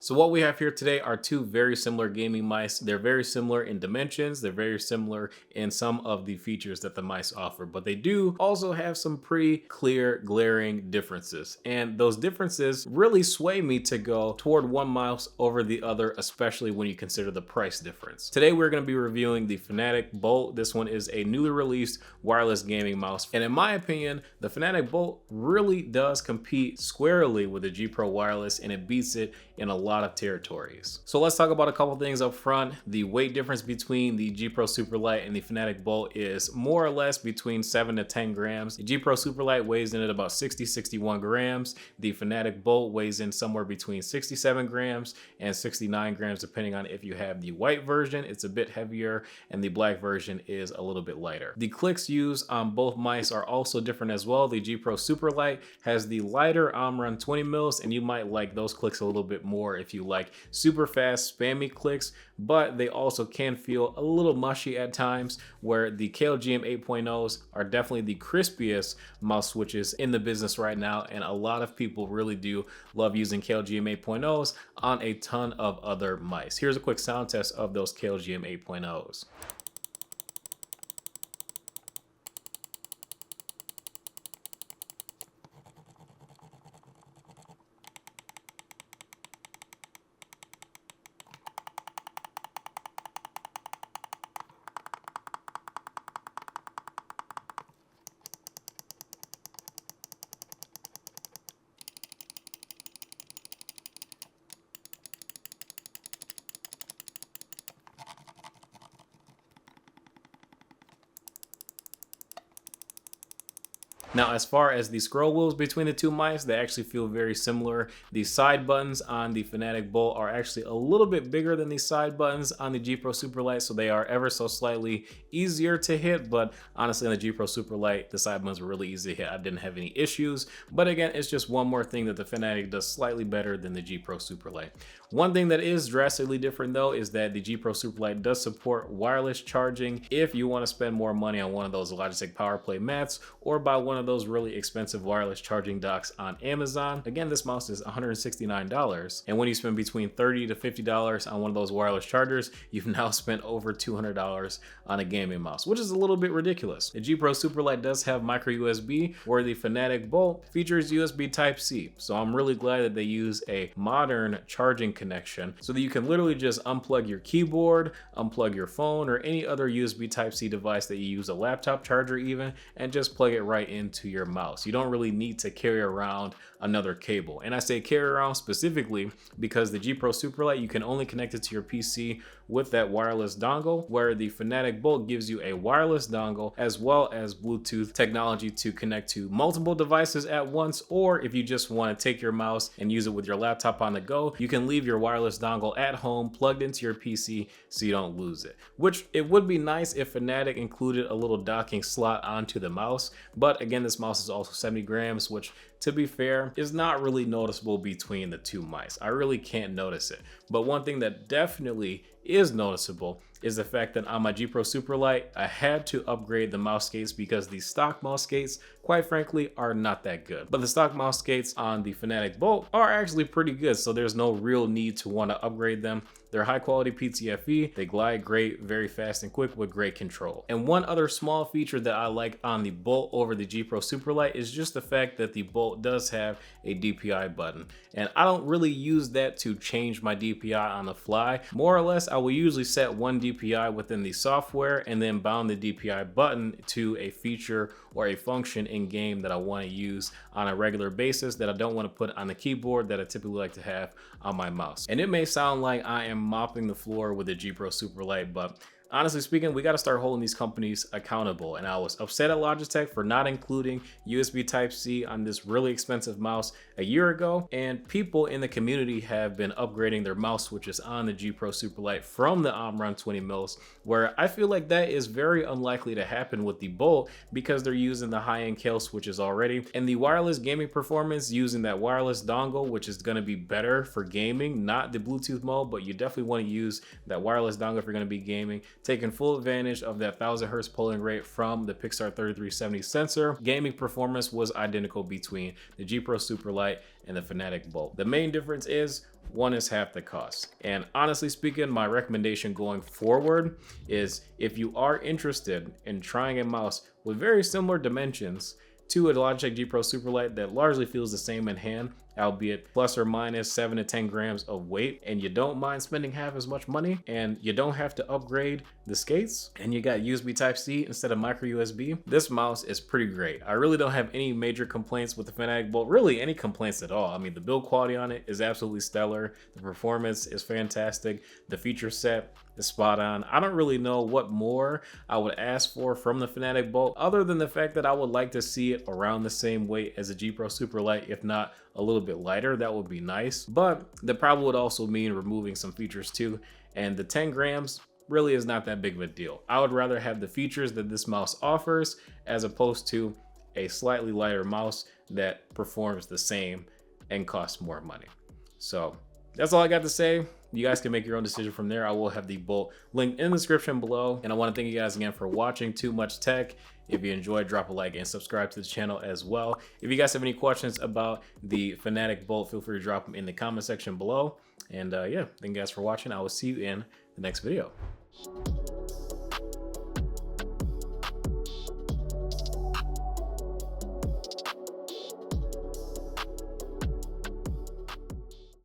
So what we have here today are two very similar gaming mice. They're very similar in dimensions. They're very similar in some of the features that the mice offer, but they do also have some pretty clear, glaring differences. And those differences really sway me to go toward one mouse over the other, especially when you consider the price difference. Today, we're going to be reviewing the Fnatic Bolt. This one is a newly released wireless gaming mouse. And in my opinion, the Fnatic Bolt really does compete squarely with the G Pro Wireless, and it beats it in a lot of territories. So let's talk about a couple things up front. The weight difference between the G Pro Superlight and the Fnatic Bolt is more or less between 7 to 10 grams. The G Pro Superlight weighs in at about 61 grams. The Fnatic Bolt weighs in somewhere between 67 grams and 69 grams, depending on if you have the white version. It's a bit heavier, and the black version is a little bit lighter. The clicks used on both mice are also different as well. The G Pro Superlight has the lighter Omron 20 mils, and you might like those clicks a little bit more if you like super fast spammy clicks, but they also can feel a little mushy at times, where the KLGM 8.0s are definitely the crispiest mouse switches in the business right now, and a lot of people really do love using KLGM 8.0s on a ton of other mice. Here's a quick sound test of those KLGM 8.0s. Now, as far as the scroll wheels between the two mice, they actually feel very similar. The side buttons on the Fnatic Bolt are actually a little bit bigger than the side buttons on the G Pro Superlight, so they are ever so slightly easier to hit, but honestly on the G Pro Superlight, the side buttons were really easy to hit. I didn't have any issues, but again, it's just one more thing that the Fnatic does slightly better than the G Pro Superlight. One thing that is drastically different though is that the G Pro Superlight does support wireless charging if you want to spend more money on one of those Logitech PowerPlay mats or buy one of those really expensive wireless charging docks on Amazon. Again, this mouse is $169, and when you spend between $30 to $50 on one of those wireless chargers, you've now spent over $200 on a gaming mouse, which is a little bit ridiculous. The G Pro Superlight does have micro USB, where the Fnatic Bolt features USB Type-C, so I'm really glad that they use a modern charging connection so that you can literally just unplug your keyboard, unplug your phone, or any other USB Type-C device that you use, a laptop charger even, and just plug it right into your mouse. You don't really need to carry around another cable. And I say carry around specifically because the G Pro Superlight, you can only connect it to your PC with that wireless dongle, where the Fnatic Bolt gives you a wireless dongle as well as Bluetooth technology to connect to multiple devices at once. Or if you just want to take your mouse and use it with your laptop on the go, you can leave your wireless dongle at home plugged into your PC so you don't lose it. Which it would be nice if Fnatic included a little docking slot onto the mouse, but again, this mouse is also 70 grams, which to be fair is not really noticeable between the two mice. I really can't notice it. But one thing that definitely is noticeable is the fact that on my G Pro Superlight, I had to upgrade the mouse skates because the stock mouse skates, quite frankly, are not that good. But the stock mouse skates on the Fnatic Bolt are actually pretty good, so there's no real need to want to upgrade them. They're high quality PTFE, they glide great, very fast and quick with great control. And one other small feature that I like on the Bolt over the G Pro Superlight is just the fact that the Bolt does have a DPI button. And I don't really use that to change my DPI on the fly. More or less, I will usually set one DPI within the software and then bound the DPI button to a feature or a function in game that I want to use on a regular basis that I don't want to put on the keyboard that I typically like to have on my mouse. And it may sound like I am mopping the floor with the G Pro Superlight, but honestly speaking, we got to start holding these companies accountable. And I was upset at Logitech for not including USB Type-C on this really expensive mouse a year ago. And people in the community have been upgrading their mouse switches on the G Pro Superlight from the Omron 20 mils, where I feel like that is very unlikely to happen with the Bolt because they're using the high-end KL switches already. And the wireless gaming performance using that wireless dongle, which is going to be better for gaming, not the Bluetooth mode, but you definitely want to use that wireless dongle if you're going to be gaming. Taking full advantage of that 1000 Hz polling rate from the Pixar 3370 sensor. Gaming performance was identical between the G Pro Superlight and the Fnatic Bolt. The main difference is one is half the cost. And honestly speaking, my recommendation going forward is if you are interested in trying a mouse with very similar dimensions to a Logitech G Pro Superlight that largely feels the same in hand, albeit plus or minus 7 to 10 grams of weight, and you don't mind spending half as much money, and you don't have to upgrade the skates, and you got USB Type-C instead of micro USB, this mouse is pretty great. I really don't have any major complaints with the Fnatic Bolt, really any complaints at all. I mean, the build quality on it is absolutely stellar. The performance is fantastic. The feature set is spot on. I don't really know what more I would ask for from the Fnatic Bolt, other than the fact that I would like to see it around the same weight as the G Pro Superlight, if not a little bit lighter. That would be nice, but that probably would also mean removing some features too, and the 10 grams really is not that big of a deal. I would rather have the features that this mouse offers as opposed to a slightly lighter mouse that performs the same and costs more money. So that's all I got to say. You guys can make your own decision from there. I will have the Bolt linked in the description below. And I want to thank you guys again for watching Too Much Tech. If you enjoyed, drop a like and subscribe to the channel as well. If you guys have any questions about the Fnatic Bolt, feel free to drop them in the comment section below. And yeah, thank you guys for watching. I will see you in the next video.